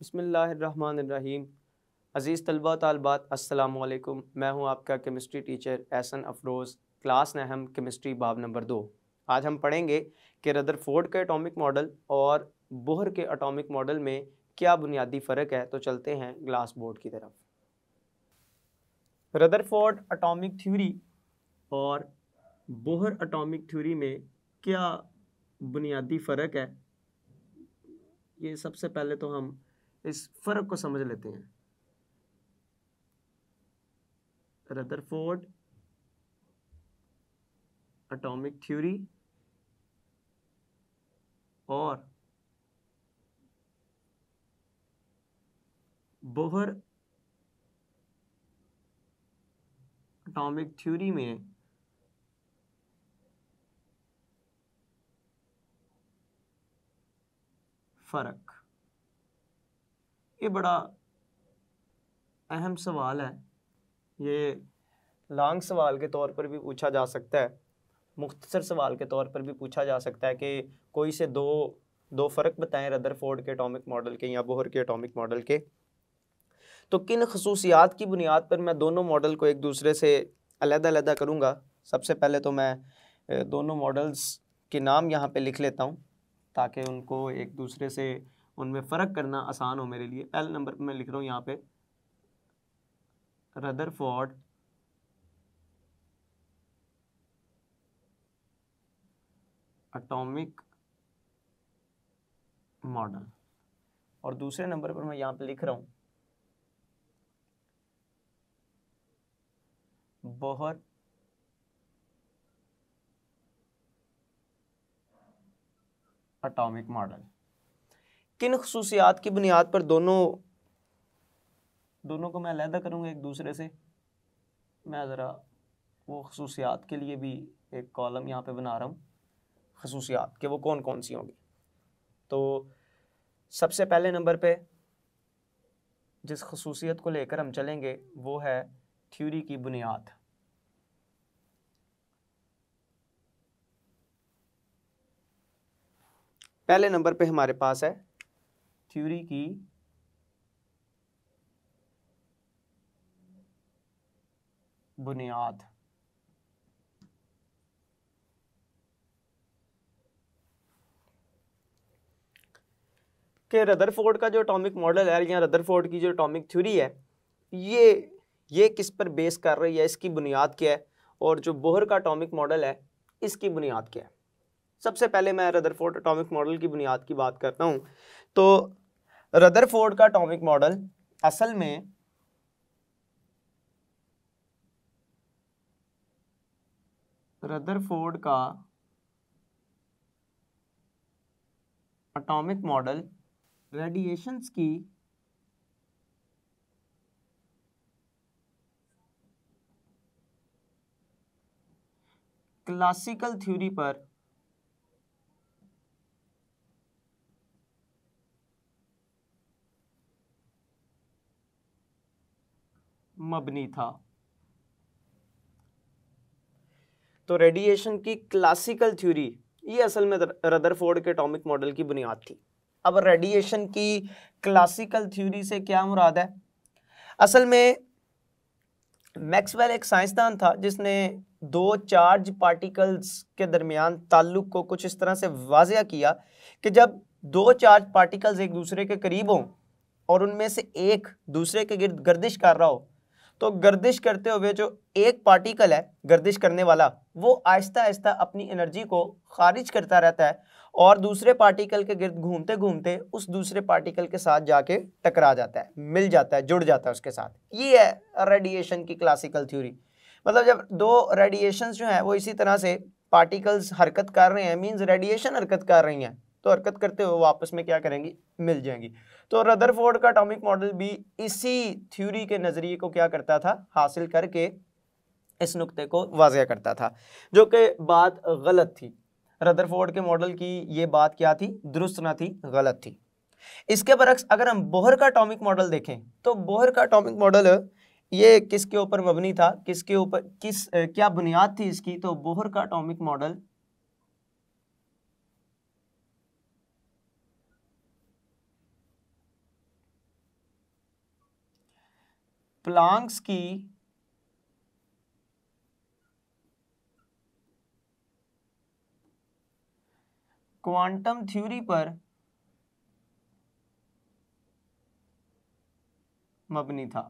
बिस्मिल्लाहिर्रहमानिर्रहीम। अज़ीज़ तलबा तालबात अस्सलामु अलैकुम। मैं हूं आपका chemistry teacher Ehsan Afroz, class नहम केमिस्ट्री बाब नंबर 2। आज हम पढ़ेंगे कि रदरफोर्ड के एटॉमिक मॉडल और बोहर के एटॉमिक मॉडल में क्या बुनियादी फ़र्क है। तो चलते हैं ग्लास बोर्ड की तरफ। रदरफोर्ड एटॉमिक थ्योरी और बोहर एटॉमिक थ्योरी में क्या बुनियादी फ़र्क है, ये सबसे पहले तो हम इस फ़र्क को समझ लेते हैं। रदरफोर्ड एटॉमिक थ्योरी और बोहर एटॉमिक थ्योरी में फ़र्क, ये बड़ा अहम सवाल है। ये लॉन्ग सवाल के तौर पर भी पूछा जा सकता है, मुख्तसर सवाल के तौर पर भी पूछा जा सकता है कि कोई से दो फ़र्क बताएं रदरफोर्ड के एटॉमिक मॉडल के या बोहर के एटॉमिक मॉडल के। तो किन खसूसियात की बुनियाद पर मैं दोनों मॉडल को एक दूसरे से अलग-अलग करूँगा। सबसे पहले तो मैं दोनों मॉडल्स के नाम यहाँ पे लिख लेता हूँ ताकि उनको एक दूसरे से उनमें फ़र्क करना आसान हो मेरे लिए। पहले नंबर पर मैं लिख रहा हूँ यहाँ पे रदरफोर्ड एटॉमिक मॉडल और दूसरे नंबर पर मैं यहाँ पे लिख रहा हूँ बोहर एटॉमिक मॉडल। किन खसूसियात की बुनियाद पर दोनों को मैं अलग करूँगा एक दूसरे से। मैं ज़रा वो खसूसियात के लिए भी एक कॉलम यहाँ पे बना रहा हूँ, खसूसियात के वो कौन कौन सी होंगी। तो सबसे पहले नंबर पे जिस खसूसियत को लेकर हम चलेंगे वो है थ्योरी की बुनियाद। पहले नंबर पे हमारे पास है थ्योरी की बुनियाद। कि रदरफोर्ड का जो एटॉमिक मॉडल है या रदरफोर्ड की जो एटॉमिक थ्योरी है ये किस पर बेस कर रही है, इसकी बुनियाद क्या है, और जो बोहर का एटॉमिक मॉडल है इसकी बुनियाद क्या है। सबसे पहले मैं रदरफोर्ड एटॉमिक मॉडल की बुनियाद की बात करता हूं। तो रदरफोर्ड का एटॉमिक मॉडल असल में रदरफोर्ड का एटॉमिक मॉडल रेडिएशंस की क्लासिकल थ्योरी पर मबनी था। तो रेडिएशन की क्लासिकल थ्योरी ये असल में रदरफोर्ड के एटॉमिक मॉडल की बुनियाद थी। अब रेडिएशन की क्लासिकल थ्योरी से क्या मुराद है? असल में मैक्सवेल एक साइंसदान था जिसने दो चार्ज पार्टिकल्स के दरमियान ताल्लुक को कुछ इस तरह से वाज़िया किया कि जब दो चार्ज पार्टिकल्स एक दूसरे के करीब हों और उनमें से एक दूसरे के गिर्द गर्दिश कर रहा हो, तो गर्दिश करते हुए जो एक पार्टिकल है गर्दिश करने वाला, वो आहिस्ता आहिस्ता अपनी एनर्जी को खारिज करता रहता है और दूसरे पार्टिकल के गिर्द घूमते घूमते उस दूसरे पार्टिकल के साथ जाके टकरा जाता है, मिल जाता है, जुड़ जाता है उसके साथ। ये है रेडिएशन की क्लासिकल थ्योरी। मतलब जब दो रेडिएशंस जो है वो इसी तरह से पार्टिकल्स हरकत कर रहे हैं, मींस रेडिएशन हरकत कर रही हैं, तो हरकत करते हुए वो आपस में क्या करेंगी, मिल जाएंगी। तो रदरफोर्ड का एटॉमिक मॉडल भी इसी थ्योरी के नज़रिए को क्या करता था, हासिल करके इस नुक्ते को वाज़िया करता था, जो कि बात गलत थी। रदरफोर्ड के मॉडल की ये बात क्या थी, दुरुस्त ना थी, गलत थी। इसके बरक्स अगर हम बोहर का एटॉमिक मॉडल देखें तो बोहर का एटॉमिक मॉडल ये किसके ऊपर मबनी था, किसके ऊपर क्या बुनियाद थी इसकी। तो बोहर का एटॉमिक मॉडल प्लांक्स की क्वांटम थ्योरी पर मबनी था।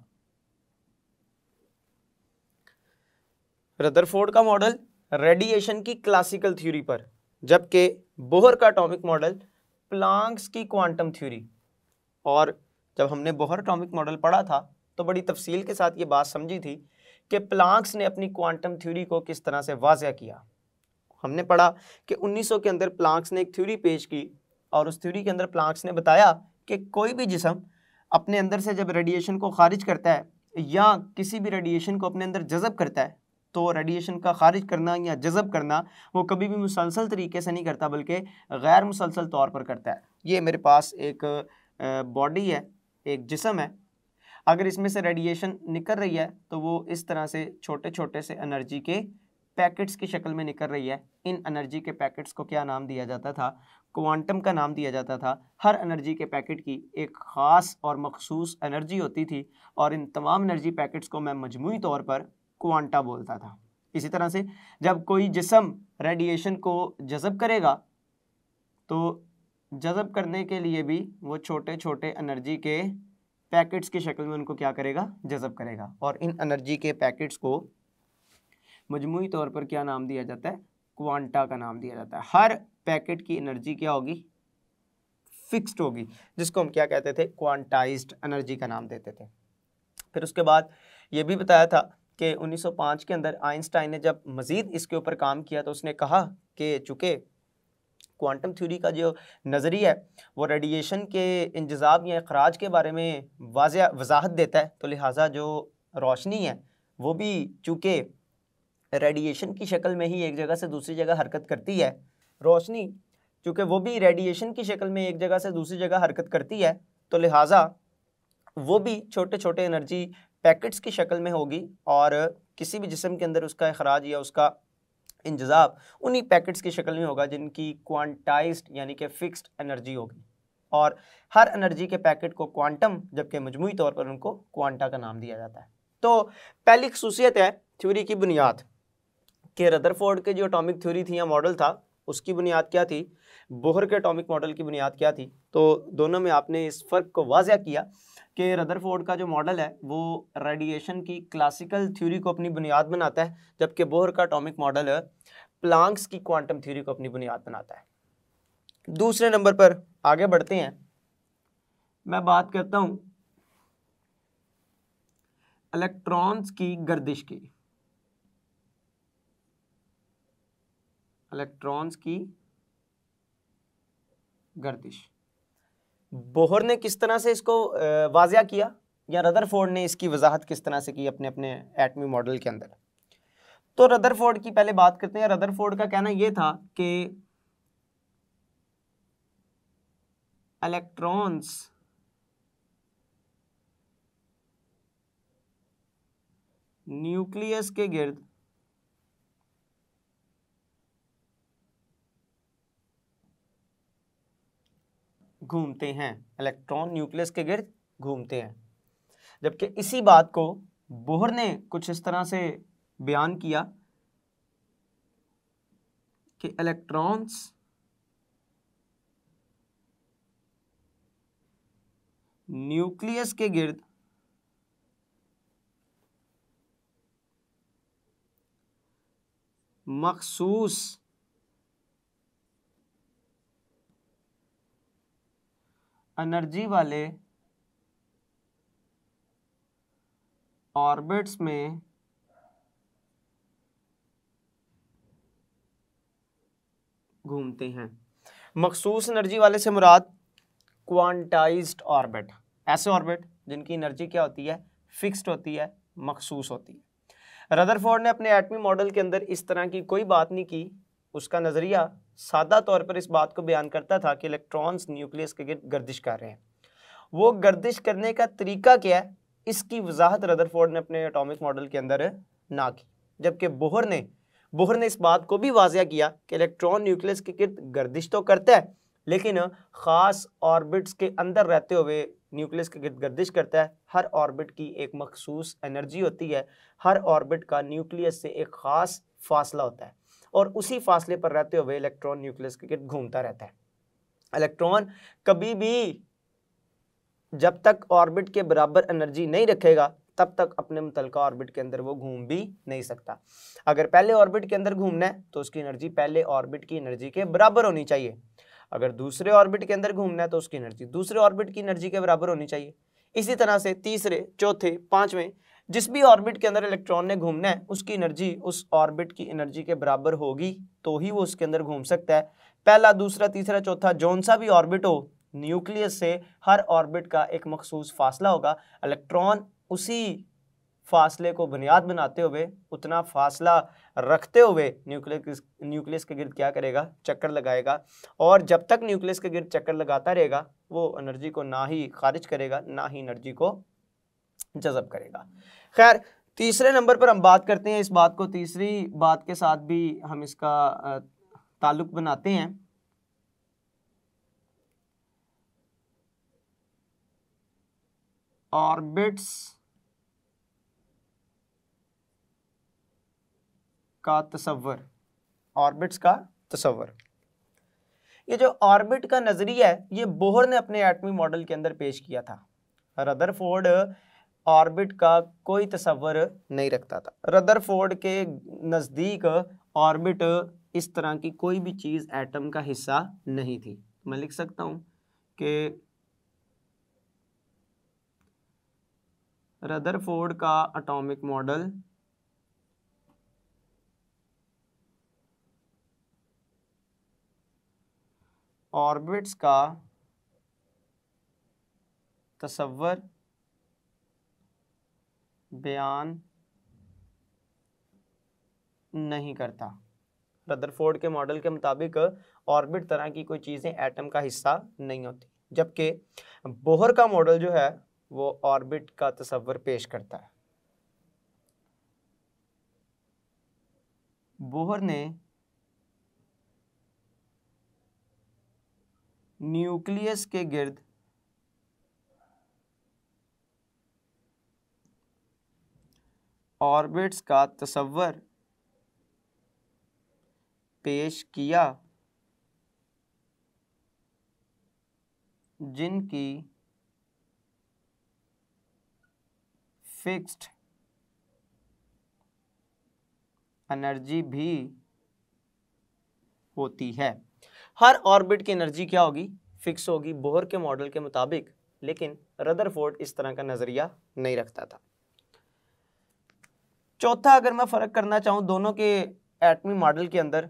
रदरफोर्ड का मॉडल रेडिएशन की क्लासिकल थ्योरी पर, जबकि बोहर का एटॉमिक मॉडल प्लांक्स की क्वांटम थ्योरी। और जब हमने बोहर एटॉमिक मॉडल पढ़ा था तो बड़ी तफसील के साथ ये बात समझी थी कि प्लांक्स ने अपनी क्वांटम थ्योरी को किस तरह से वाज़ह किया। हमने पढ़ा कि 1900 के अंदर प्लांक्स ने एक थ्योरी पेश की और उस थ्योरी के अंदर प्लांक्स ने बताया कि कोई भी जिस्म अपने अंदर से जब रेडिएशन को खारिज करता है या किसी भी रेडिएशन को अपने अंदर जज़ब करता है तो रेडिएशन का खारिज करना या जज़ब करना वो कभी भी मुसलसल तरीके से नहीं करता बल्कि गैर मुसलसल तौर पर करता है। ये मेरे पास एक बॉडी है, एक जिस्म है, अगर इसमें से रेडिएशन निकल रही है तो वो इस तरह से छोटे छोटे से एनर्जी के पैकेट्स की शक्ल में निकल रही है। इन एनर्जी के पैकेट्स को क्या नाम दिया जाता था? क्वांटम का नाम दिया जाता था। हर एनर्जी के पैकेट की एक ख़ास और मखसूस एनर्जी होती थी और इन तमाम एनर्जी पैकेट्स को मैं मजमूई तौर पर क्वांटा बोलता था। इसी तरह से जब कोई जिस्म रेडिएशन को जज़ब करेगा तो जज़ब करने के लिए भी वो छोटे छोटे एनर्जी के पैकेट्स की शक्ल में उनको क्या करेगा? जज़ब करेगा। और इन एनर्जी के पैकेट्स को मजमूई तौर पर क्या नाम दिया जाता है? क्वांटा का नाम दिया जाता है। हर पैकेट की एनर्जी क्या होगी? फिक्स्ड होगी, जिसको हम क्या कहते थे? क्वांटाइज्ड एनर्जी का नाम देते थे। फिर उसके बाद ये भी बताया था कि 1905 के अंदर आइंस्टाइन ने जब मज़ीद इसके ऊपर काम किया तो उसने कहा कि चूँकि क्वांटम थ्योरी का जो नज़रिया है वो रेडिएशन के इंजज़ाब या इखराज के बारे में वजाहत देता है, तो लिहाजा जो रोशनी है वो भी चूँकि रेडिएशन की शक्ल में ही एक जगह से दूसरी जगह हरकत करती है, रोशनी चूँकि वो भी रेडिएशन की शक्ल में एक जगह से दूसरी जगह हरकत करती है, तो लिहाजा वो भी छोटे छोटे एनर्जी पैकेट्स की शक्ल में होगी और किसी भी जिस्म के अंदर उसका इखराज या उसका इंजज़ाब उन्हीं पैकेट्स की शक्ल में होगा जिनकी क्वांटाइज्ड यानी कि फिक्स्ड एनर्जी होगी। और हर एनर्जी के पैकेट को क्वांटम जबकि मजमूई तौर पर उनको क्वांटा का नाम दिया जाता है। तो पहली खसूसियत है थ्योरी की बुनियाद कि रदरफोर्ड के जो एटॉमिक थ्योरी थी या मॉडल था उसकी बुनियाद क्या थी, बोहर के एटॉमिक मॉडल की बुनियाद क्या थी। तो दोनों में आपने इस फ़र्क को वाज़ह किया कि रदरफोर्ड का जो मॉडल है वो रेडिएशन की क्लासिकल थ्योरी को अपनी बुनियाद बनाता है, जबकि बोहर का एटॉमिक मॉडल प्लांक्स की क्वांटम थ्योरी को अपनी बुनियाद बनाता है। दूसरे नंबर पर आगे बढ़ते हैं, मैं बात करता हूं इलेक्ट्रॉन्स की गर्दिश की। इलेक्ट्रॉन्स की गर्दिश बोहर ने किस तरह से इसको वाज़ह किया या रदरफोर्ड ने इसकी वजाहत किस तरह से की अपने अपने एटमी मॉडल के अंदर। तो रदरफोर्ड की पहले बात करते हैं। रदरफोर्ड का कहना यह था कि इलेक्ट्रॉन्स न्यूक्लियस के गिर्द घूमते हैं। इलेक्ट्रॉन न्यूक्लियस के गिर्द घूमते हैं, जबकि इसी बात को बोहर ने कुछ इस तरह से बयान किया कि इलेक्ट्रॉन्स न्यूक्लियस के गिर्द मखसूस एनर्जी वाले ऑर्बिट्स में घूमते हैं। मखसूस एनर्जी वाले से मुराद क्वांटाइज्ड ऑर्बिट, ऐसे ऑर्बिट जिनकी एनर्जी क्या होती है? फिक्स्ड होती है, मखसूस होती है। रदरफोर्ड ने अपने एटमी मॉडल के अंदर इस तरह की कोई बात नहीं की। उसका नज़रिया सादा तौर पर इस बात को बयान करता था कि इलेक्ट्रॉन्स न्यूक्लियस के गिर्द गर्दिश कर रहे हैं। वो गर्दिश करने का तरीका क्या है, इसकी वजाहत रदरफोर्ड ने अपने एटॉमिक मॉडल के अंदर ना की, जबकि बोहर ने इस बात को भी वाज़ह किया कि इलेक्ट्रॉन न्यूक्लियस के गिर्द गर्दिश तो करता है लेकिन ख़ास ऑर्बिट्स के अंदर रहते हुए न्यूक्लियस के गिर्द गर्दिश करता है। हर ऑर्बिट की एक मखसूस एनर्जी होती है, हर ऑर्बिट का न्यूक्लियस से एक ख़ास फासला होता है और उसी फासले पर रहते हुए इलेक्ट्रॉन न्यूक्लियस के गिर्द घूमता रहता है। इलेक्ट्रॉन कभी भी जब तक ऑर्बिट के बराबर एनर्जी नहीं रखेगा तब तक अपने मुतलका ऑर्बिट के अंदर वो घूम भी नहीं सकता। अगर पहले ऑर्बिट के अंदर घूमना है तो उसकी एनर्जी पहले ऑर्बिट की एनर्जी के बराबर होनी चाहिए। अगर दूसरे ऑर्बिट के अंदर घूमना है तो उसकी एनर्जी दूसरे ऑर्बिट की एनर्जी के बराबर होनी चाहिए। इसी तरह से तीसरे, चौथे, पांचवें जिस भी ऑर्बिट के अंदर इलेक्ट्रॉन ने घूमना है उसकी एनर्जी उस ऑर्बिट की एनर्जी के बराबर होगी तो ही वो उसके अंदर घूम सकता है। पहला, दूसरा, तीसरा, चौथा जौन सा भी ऑर्बिट हो, न्यूक्लियस से हर ऑर्बिट का एक मखसूस फासला होगा। इलेक्ट्रॉन उसी फासले को बुनियाद बनाते हुए, उतना फासला रखते हुए न्यूक्लियस के गिर्द क्या करेगा, चक्कर लगाएगा। और जब तक न्यूक्लियस के गिर्द चक्कर लगाता रहेगा वो एनर्जी को ना ही खारिज करेगा ना ही एनर्जी को जज़ब करेगा। खैर, तीसरे नंबर पर हम बात करते हैं इस बात को, तीसरी बात के साथ भी हम इसका ताल्लुक बनाते हैं। ऑर्बिट्स का तसव्वुर, ऑर्बिट्स का तसव्वुर। ये जो ऑर्बिट का नजरिया है ये बोहर ने अपने एटमी मॉडल के अंदर पेश किया था। रदरफोर्ड ऑर्बिट का कोई तसव्वुर नहीं रखता था। रदरफोर्ड के नज़दीक ऑर्बिट इस तरह की कोई भी चीज़ एटम का हिस्सा नहीं थी। मैं लिख सकता हूँ कि रदरफोर्ड का एटॉमिक मॉडल ऑर्बिट्स का तसव्वुर बयान नहीं करता। रदरफोर्ड के मॉडल के मुताबिक ऑर्बिट तरह की कोई चीज़ें एटम का हिस्सा नहीं होती, जबकि बोहर का मॉडल जो है वो ऑर्बिट का तसव्वुर पेश करता है। बोहर ने न्यूक्लियस के गिर्द ऑर्बिट्स का तसव्वुर पेश किया जिनकी फिक्स्ड एनर्जी भी होती है। हर ऑर्बिट की एनर्जी क्या होगी, फिक्स होगी बोहर के मॉडल के मुताबिक, लेकिन रदरफोर्ड इस तरह का नजरिया नहीं रखता था। चौथा, अगर मैं फ़र्क करना चाहूँ दोनों के एटमी मॉडल के अंदर,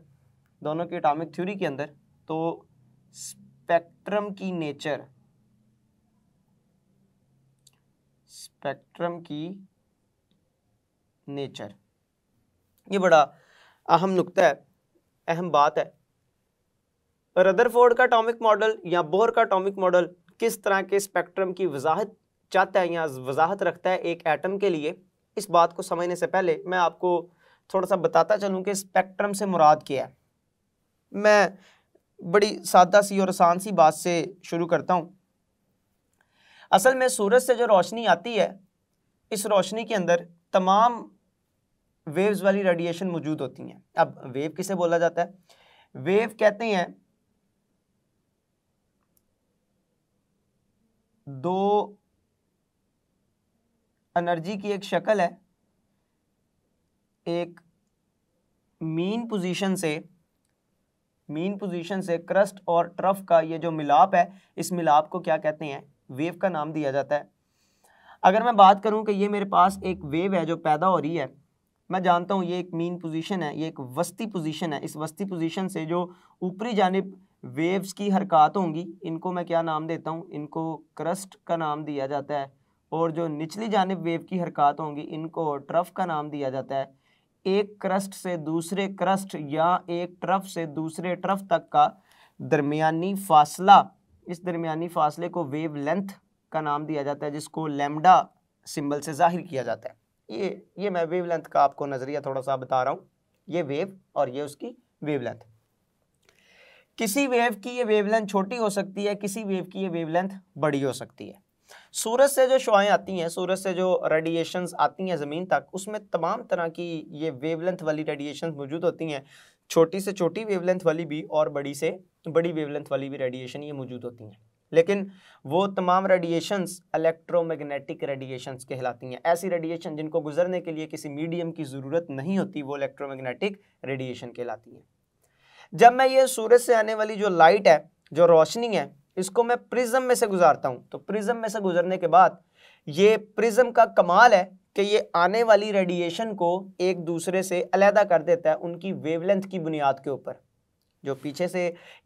दोनों की एटॉमिक थ्योरी के अंदर, तो स्पेक्ट्रम की नेचर, स्पेक्ट्रम की नेचर ये बड़ा अहम नुक्ता है, अहम बात है। रदरफोर्ड का एटॉमिक मॉडल या बोहर का एटॉमिक मॉडल किस तरह के स्पेक्ट्रम की वजाहत चाहता है या वजाहत रखता है एक एटम के लिए, इस बात को समझने से पहले मैं आपको थोड़ा सा बताता चलूँ कि स्पेक्ट्रम से मुराद क्या है। मैं बड़ी सादा सी और आसान सी बात से शुरू करता हूँ। असल में सूरज से जो रोशनी आती है, इस रोशनी के अंदर तमाम वेव्स वाली रेडिएशन मौजूद होती हैं। अब वेव किसे बोला जाता है? वेव कहते हैं दो एनर्जी की एक शक्ल है, एक मीन पोजीशन से क्रस्ट और ट्रफ का ये जो मिलाप है, इस मिलाप को क्या कहते हैं? वेव का नाम दिया जाता है। अगर मैं बात करूं कि ये मेरे पास एक वेव है जो पैदा हो रही है, मैं जानता हूं ये एक मीन पोजीशन है, ये एक वस्ती पोजीशन है। इस वस्ती पोजीशन से जो ऊपरी जानिब वेव्स की हरकत होंगी, इनको मैं क्या नाम देता हूं? इनको क्रस्ट का नाम दिया जाता है। और जो निचली जानिब वेव की हरकत होंगी, इनको ट्रफ का नाम दिया जाता है। एक क्रस्ट से दूसरे क्रस्ट या एक ट्रफ से दूसरे ट्रफ तक का दरमियानी फासला, इस दरमियानी फासले को वेव लेंथ का नाम दिया जाता है, जिसको लैम्डा सिंबल से जाहिर किया जाता है। ये मैं वेव लेंथ का आपको नज़रिया थोड़ा सा बता रहा हूँ। ये वेव और ये उसकी वेव लेंथ। किसी वेव की ये वेवलेंथ छोटी हो सकती है, किसी वेव की ये वेवलेंथ बड़ी हो सकती है। सूरज से जो शुआएं आती हैं, सूरज से जो रेडिएशंस आती हैं ज़मीन तक, उसमें तमाम तरह की ये वेवलेंथ वाली रेडिएशंस मौजूद होती हैं, छोटी से छोटी वेवलेंथ वाली भी और बड़ी से बड़ी वेवलेंथ वाली भी रेडिएशन ये मौजूद होती हैं। लेकिन वो तमाम रेडिएशंस इलेक्ट्रोमैग्नेटिक रेडिएशंस कहलाती हैं। ऐसी रेडिएशन जिनको गुजरने के लिए किसी मीडियम की ज़रूरत नहीं होती, वो इलेक्ट्रोमैग्नेटिक रेडिएशन कहलाती हैं। जब मैं ये सूरज से आने वाली जो लाइट है, जो रोशनी है, इसको मैं प्रिज्म में से गुजारता हूँ, तो प्रिज्म में से गुजरने के बाद ये प्रिज्म का कमाल है कि ये आने वाली रेडिएशन को एक दूसरे से अलहदा कर देता है उनकी वेवलेंथ की बुनियाद के ऊपर। जो पीछे से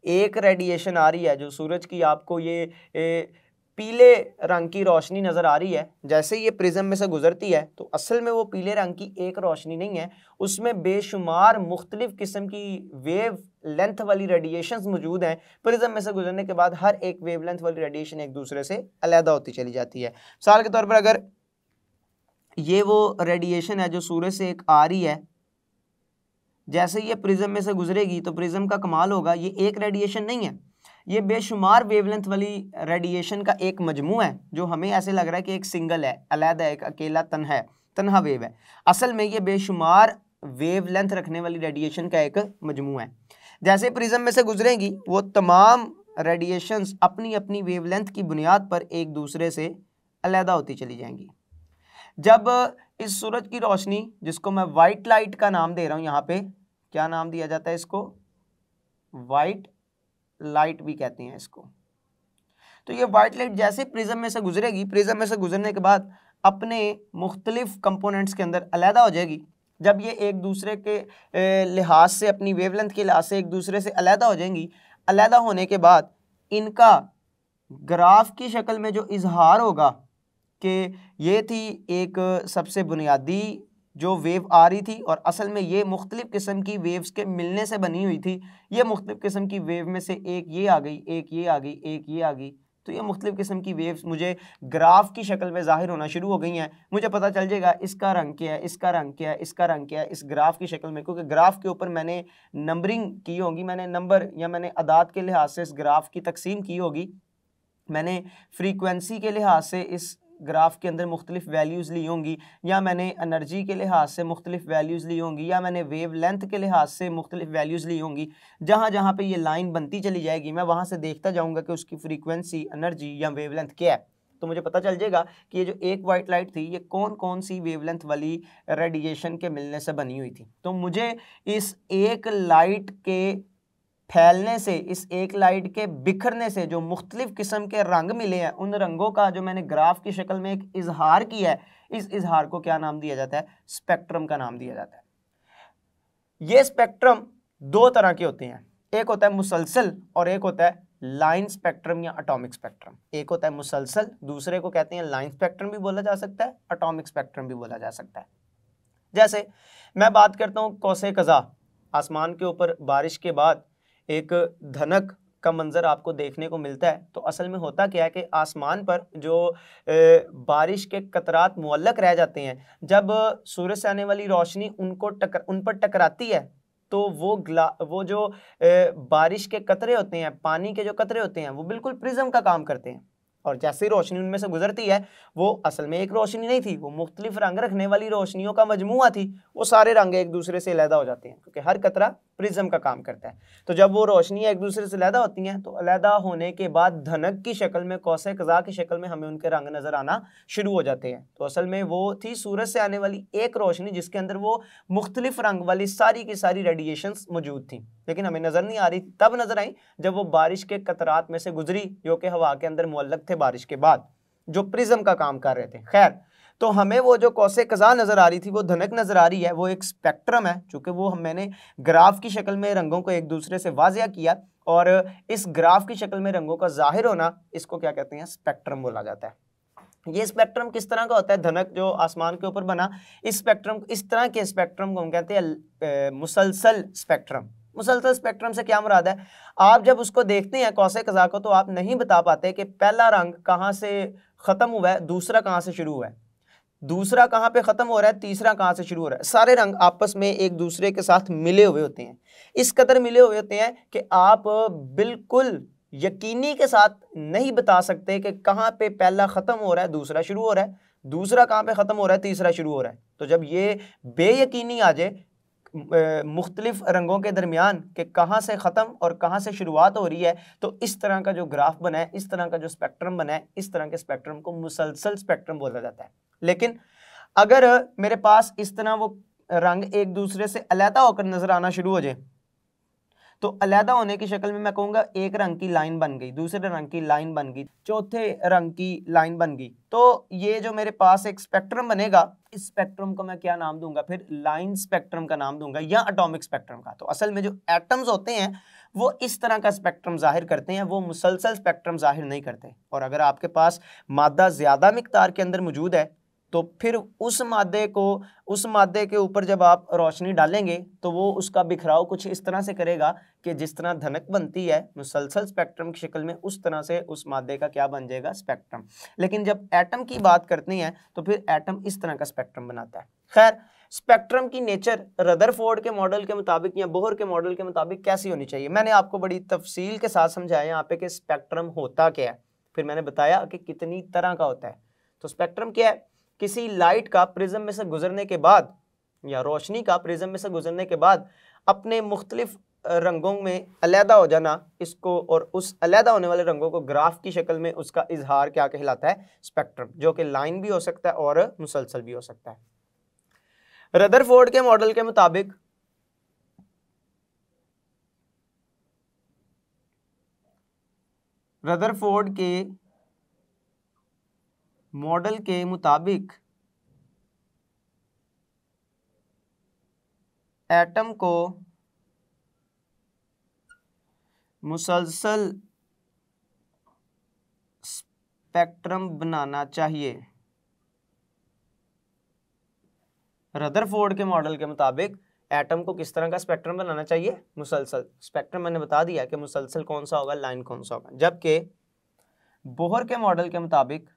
एक रेडिएशन आ रही है, जो सूरज की आपको ये पीले रंग की रोशनी नज़र आ रही है, जैसे ये प्रिज्म में से गुजरती है तो असल में वो पीले रंग की एक रोशनी नहीं है, उसमें बेशुमार मुख्तलिफ किस्म की वेव लेंथ वाली रेडिएशंस मौजूद हैं। प्रिज्म में से गुजरने के बाद हर एक वेव लेंथ वाली रेडिएशन एक दूसरे से अलहदा होती चली जाती है। मिसाल के तौर पर अगर ये वो रेडिएशन है जो सूरज से एक आ रही है, जैसे ये प्रिज्म में से गुजरेगी तो प्रिज्म का कमाल होगा, ये एक रेडिएशन नहीं है, ये बेशुमार वेवलेंथ वाली रेडिएशन का एक मजमू है, जो हमें ऐसे लग रहा है कि एक सिंगल है, अलहदा, एक अकेला तन्हा वेव है। असल में ये बेशुमार वेवलेंथ रखने वाली रेडिएशन का एक मजमू है। जैसे प्रिज्म में से गुजरेंगी वो तमाम रेडिएशंस अपनी अपनी वेवलेंथ की बुनियाद पर एक दूसरे से अलहदा होती चली जाएंगी। जब इस सूरज की रोशनी, जिसको मैं वाइट लाइट का नाम दे रहा हूँ, यहाँ पे क्या नाम दिया जाता है इसको, वाइट लाइट भी कहते हैं इसको, तो ये वाइट लाइट जैसे प्रिज्म में से गुजरेगी, प्रिज्म में से गुजरने के बाद अपने मुख्तलिफ कंपोनेंट्स के अंदर अलहदा हो जाएगी। जब ये एक दूसरे के लिहाज से, अपनी वेवलेंथ के लिहाज से एक दूसरे से अलहदा हो जाएंगी, अलहदा होने के बाद इनका ग्राफ की शक्ल में जो इजहार होगा कि ये थी एक सबसे बुनियादी जो वेव आ रही थी और असल में ये मुख्तलिफ किस्म की वेव्स के मिलने से बनी हुई थी, ये मुख्तलिफ किस्म की वेव में से एक ये आ गई, एक ये आ गई, एक ये आ गई, तो ये मुख्तलिफ किस्म की वेव्स मुझे ग्राफ की शक्ल में ज़ाहिर होना शुरू हो गई हैं। मुझे पता चल जाएगा इसका रंग क्या है, इसका रंग क्या है, इसका रंग क्या है, इस ग्राफ की शक्ल में, क्योंकि ग्राफ के ऊपर मैंने नंबरिंग की होगी, मैंने नंबर या मैंने अदाद के लिहाज से इस ग्राफ की तकसीम की होगी, मैंने फ्रीक्वेंसी के लिहाज से इस ग्राफ के अंदर मुख्तलिफ वैल्यूज़ ली होंगी, या मैंने एनर्जी के लिहाज से मुख्तलिफ वैल्यूज़ ली होंगी, या मैंने वेव लेंथ के लिहाज से मुख्तलिफ वैल्यूज़ ली होंगी। जहाँ जहाँ पे ये लाइन बनती चली जाएगी मैं वहाँ से देखता जाऊँगा कि उसकी फ्रीक्वेंसी, एनर्जी या वेव लेंथ क्या है, तो मुझे पता चल जाएगा कि ये जो एक वाइट लाइट थी ये कौन कौन सी वेवलेंथ वाली रेडिएशन के मिलने से बनी हुई थी। तो मुझे इस एक लाइट के फैलने से, इस एक लाइट के बिखरने से जो मुख्तलिफ किस्म के रंग मिले हैं, उन रंगों का जो मैंने ग्राफ की शक्ल में एक इजहार किया है, इस इजहार को क्या नाम दिया जाता है, स्पेक्ट्रम का नाम दिया जाता है। ये स्पेक्ट्रम दो तरह के होते हैं, एक होता है मुसलसल और एक होता है लाइन स्पेक्ट्रम या एटॉमिक स्पेक्ट्रम। एक होता है मुसलसल, दूसरे को कहते हैं लाइन स्पेक्ट्रम भी बोला जा सकता है, एटॉमिक स्पेक्ट्रम भी बोला जा सकता है। जैसे मैं बात करता हूँ कौसे कज़ा, आसमान के ऊपर बारिश के बाद एक धनक का मंजर आपको देखने को मिलता है, तो असल में होता क्या है कि आसमान पर जो बारिश के कतरात मुअल्लक रह जाते हैं, जब सूरज से आने वाली रोशनी उन पर टकराती है तो वो जो बारिश के कतरे होते हैं, पानी के जो कतरे होते हैं, वो बिल्कुल प्रिज्म का काम करते हैं, और जैसे ही रोशनी उनमें से गुजरती है वो असल में एक रोशनी नहीं थी, वो मुख्तलिफ रंग रखने वाली रोशनियों का मजमुआ थी, वो सारे रंग एक दूसरे से अलहदा हो जाते हैं क्योंकि हर कतरा प्रिज्म का काम करता है। तो जब वो रोशनियाँ एक दूसरे से अलहदा होती हैं तो अलहदा होने के बाद धनक की शक्ल में, कौसे कज़ा की शक्ल में हमें उनके रंग नज़र आना शुरू हो जाते हैं। तो असल में वो थी सूरज से आने वाली एक रोशनी जिसके अंदर वो मुख्तलिफ रंग वाली सारी की सारी रेडिएशंस मौजूद थी, लेकिन हमें नज़र नहीं आ रही, तब नज़र आई जब वो बारिश के कतरात में से गुजरी जो कि हवा के अंदर मुअल्लक थे बारिश के बाद, जो प्रिज्म का काम कर रहे थे। खैर, तो हमें वो जो कौसे कज़ा नज़र आ रही थी, वो धनक नज़र आ रही है, वो एक स्पेक्ट्रम है, चूँकि वो मैंने ग्राफ की शक्ल में रंगों को एक दूसरे से वाज़िया किया, और इस ग्राफ की शक्ल में रंगों का जाहिर होना, इसको क्या कहते हैं, स्पेक्ट्रम बोला जाता है। ये स्पेक्ट्रम किस तरह का होता है, धनक जो आसमान के ऊपर बना, इस स्पेक्ट्रम, इस तरह के स्पेक्ट्रम को हम कहते हैं मुसलसल स्पेक्ट्रम। मुसलसल स्पेक्ट्रम से क्या मुराद है, आप जब उसको देखते हैं कौसे कज़ा को, तो आप नहीं बता पाते कि पहला रंग कहाँ से ख़त्म हुआ है, दूसरा कहाँ से शुरू हुआ है। दूसरा कहाँ पे खत्म हो रहा है, तीसरा कहाँ से शुरू हो रहा है। सारे रंग आपस में एक दूसरे के साथ मिले हुए होते हैं, इस कदर मिले हुए होते हैं कि आप बिल्कुल यकीनी के साथ नहीं बता सकते कि कहाँ पे पहला खत्म हो रहा है दूसरा शुरू हो रहा है, दूसरा कहाँ पे खत्म हो रहा है तीसरा शुरू हो रहा है। तो जब ये बेयकीनी आ जाए मुख्तलिफ रंगों के दरमियान कि कहाँ से ख़त्म और कहाँ से शुरुआत हो रही है, तो इस तरह का जो ग्राफ बना है, इस तरह का जो स्पेक्ट्रम बना है, इस तरह के स्पेक्ट्रम को मुसलसल स्पेक्ट्रम बोला जाता है। लेकिन अगर मेरे पास इस तरह वो रंग एक दूसरे से अलहदा होकर नजर आना शुरू हो जाए, तो अलहदा होने की शक्ल में मैं कहूँगा एक रंग की लाइन बन गई, दूसरे रंग की लाइन बन गई, चौथे रंग की लाइन बन गई, तो ये जो मेरे पास एक स्पेक्ट्रम बनेगा, इस स्पेक्ट्रम को मैं क्या नाम दूंगा, फिर लाइन स्पेक्ट्रम का नाम दूंगा या एटॉमिक स्पेक्ट्रम का। तो असल में जो एटम्स होते हैं वो इस तरह का स्पेक्ट्रम जाहिर करते हैं, वो मुसलसल स्पेक्ट्रम जाहिर नहीं करते। और अगर आपके पास मादा ज़्यादा मिकदार के अंदर मौजूद है तो फिर उस मादे के ऊपर जब आप रोशनी डालेंगे तो वो उसका बिखराव कुछ इस तरह से करेगा कि जिस तरह धनक बनती है मुसलसल स्पेक्ट्रम की शक्ल में, उस तरह से उस मादे का क्या बन जाएगा, स्पेक्ट्रम। लेकिन जब एटम की बात करते हैं तो फिर एटम इस तरह का स्पेक्ट्रम बनाता है। खैर, स्पेक्ट्रम की नेचर रदरफोर्ड के मॉडल के मुताबिक या बोहर के मॉडल के मुताबिक कैसी होनी चाहिए, मैंने आपको बड़ी तफसील के साथ समझाया यहाँ पे कि स्पेक्ट्रम होता क्या है, फिर मैंने बताया कि कितनी तरह का होता है। तो स्पेक्ट्रम क्या है, किसी लाइट का प्रिज्म में से गुजरने के बाद या रोशनी का प्रिज्म में से गुजरने के बाद अपने मुख्तलिफ रंगों में अलहदा हो जाना, इसको और उस अलहदा होने वाले रंगों को ग्राफ की शक्ल में उसका इजहार क्या कहलाता है, स्पेक्ट्रम, जो कि लाइन भी हो सकता है और मुसलसल भी हो सकता है। रदरफोर्ड के मॉडल के मुताबिक एटम को मुसलसल स्पेक्ट्रम बनाना चाहिए। रदरफोर्ड के मॉडल के मुताबिक एटम को किस तरह का स्पेक्ट्रम बनाना चाहिए, मुसलसल स्पेक्ट्रम। मैंने बता दिया कि मुसलसल कौन सा होगा, लाइन कौन सा होगा। जबकि बोहर के मॉडल के मुताबिक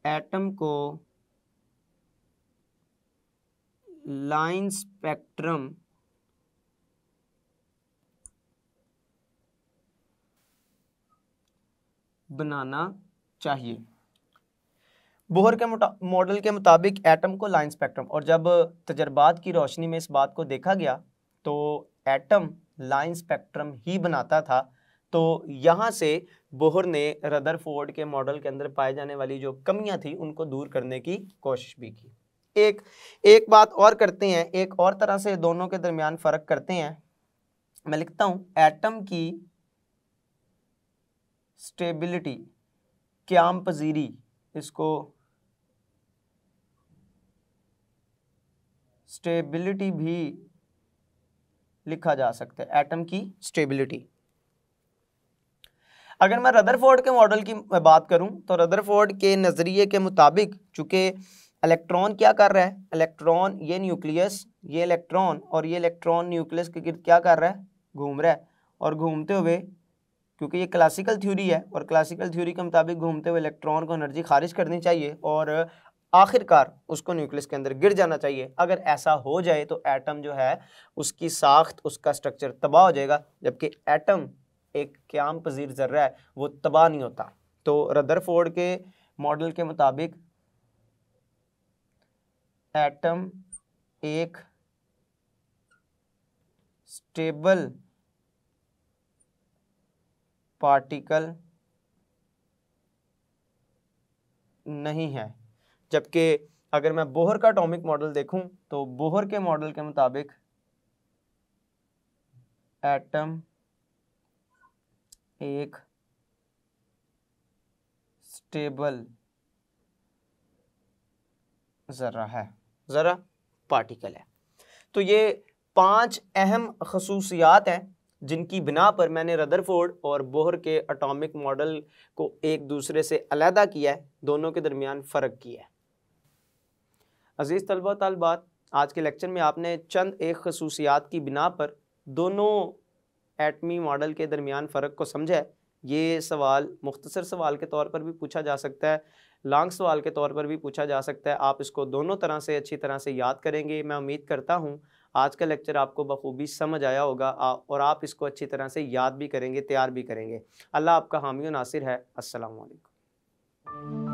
एटम को लाइन स्पेक्ट्रम बनाना चाहिए। बोहर के मॉडल के मुताबिक एटम को लाइन स्पेक्ट्रम, और जब तजर्बात की रोशनी में इस बात को देखा गया तो एटम लाइन स्पेक्ट्रम ही बनाता था। तो यहाँ से बोहर ने रदरफोर्ड के मॉडल के अंदर पाए जाने वाली जो कमियां थी उनको दूर करने की कोशिश भी की। एक बात और करते हैं, एक और तरह से दोनों के दरमियान फ़र्क करते हैं। मैं लिखता हूँ एटम की स्टेबिलिटी, क़याम पजीरी, इसको स्टेबिलिटी भी लिखा जा सकता है, एटम की स्टेबिलिटी। अगर मैं रदरफोर्ड के मॉडल की बात करूं तो रदरफोर्ड के नज़रिए के मुताबिक चूंकि इलेक्ट्रॉन क्या कर रहा है, इलेक्ट्रॉन ये न्यूक्लियस, ये इलेक्ट्रॉन और ये इलेक्ट्रॉन न्यूक्लियस के गिर्द क्या कर रहा है, घूम रहा है। और घूमते हुए, क्योंकि ये क्लासिकल थ्योरी है और क्लासिकल थ्योरी के मुताबिक घूमते हुए इलेक्ट्रॉन को एनर्जी खारिज करनी चाहिए और आखिरकार उसको न्यूक्लियस के अंदर गिर जाना चाहिए। अगर ऐसा हो जाए तो एटम जो है उसकी साख्त, उसका स्ट्रक्चर तबाह हो जाएगा, जबकि एटम एक क़याम पजीर ज़र्रा है, वो तबाह नहीं होता। तो रदरफोर्ड के मॉडल के मुताबिक एटम एक स्टेबल पार्टिकल नहीं है। जबकि अगर मैं बोहर का एटॉमिक मॉडल देखूं तो बोहर के मॉडल के मुताबिक एटम एक स्टेबल ज़र्रा है, ज़रा पार्टिकल है। तो ये 5 अहम खसूसियात हैं जिनकी बिना पर मैंने रदरफोर्ड और बोहर के एटॉमिक मॉडल को एक दूसरे से अलहदा किया है, दोनों के दरमियान फ़र्क किया है। अजीज़ तलबा तालिबात, आज के लेक्चर में आपने चंद एक खसूसियात की बिना पर दोनों एटमी मॉडल के दरमियान फ़र्क को समझा है। ये सवाल मुख्तसर सवाल के तौर पर भी पूछा जा सकता है, लॉन्ग सवाल के तौर पर भी पूछा जा सकता है। आप इसको दोनों तरह से अच्छी तरह से याद करेंगे। मैं उम्मीद करता हूँ आज का लेक्चर आपको बखूबी समझ आया होगा और आप इसको अच्छी तरह से याद भी करेंगे, तैयार भी करेंगे। अल्लाह आपका हामी व नासिर है। अस्सलामु अलैकुम।